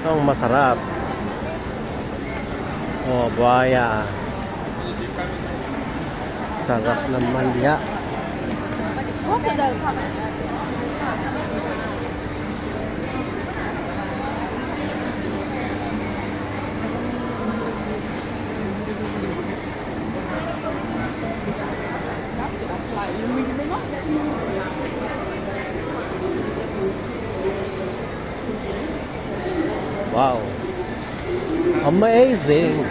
Ang masarap. Oh, buhaya. Sarap ng mandya. Wow. Amazing.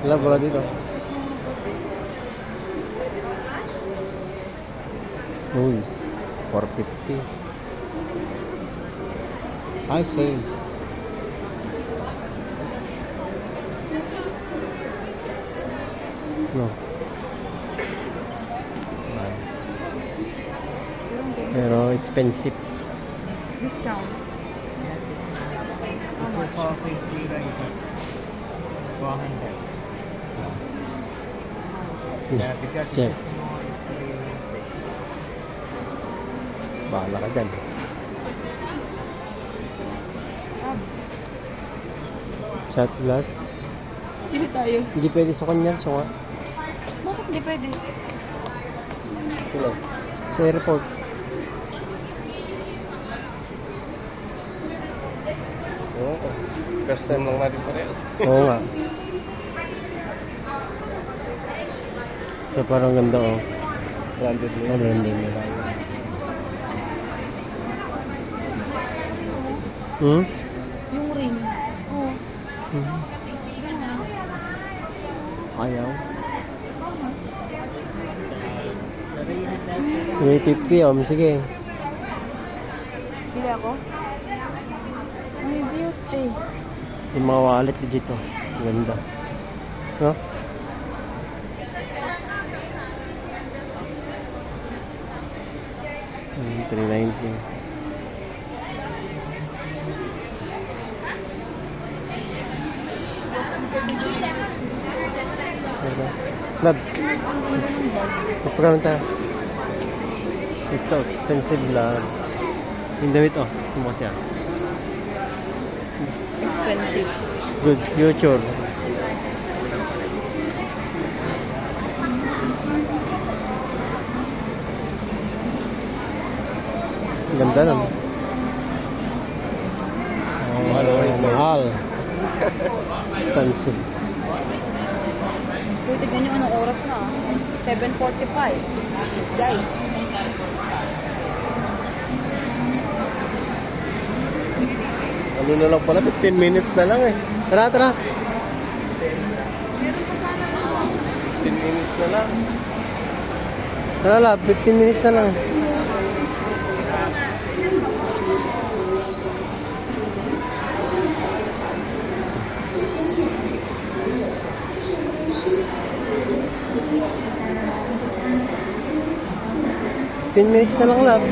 Ilan pala dito? Uy, 450. I say. No. Pero expensive. Discount. This is for 50 right? 400. Yeah, because Chef. it's small, it's really... Bahala ka dyan. Shot glass. Hindi tayo. Hindi pwede sa kanya. So nga. Bakit hindi pwede? Sino? Sa airport. Oo. First time lang natin parehas. Oo nga. So parang ganda oh. Branded Oh, lang. branding nila. Hmm? Yung ring. Oh. Hmm. Ayaw. 350 oh. Sige. Pili ako? May beauty. Yung mga wallet legit oh. Ganda. No? $390. Love. Magpagano tayo? It's so expensive, love. Yung damit, oh. Kumuha siya. Expensive. Good future. Ganda nun. Oh, mahal. Expensive. Uy, tignan nyo anong oras na. 7:45. Guys. Ano na lang pala, 15 minutes na lang eh. Tara, tara. Meron pa sana ano. 15 minutes na lang. Tara, love, 15 minutes na lang. Psst. Ten minutes na lang, love.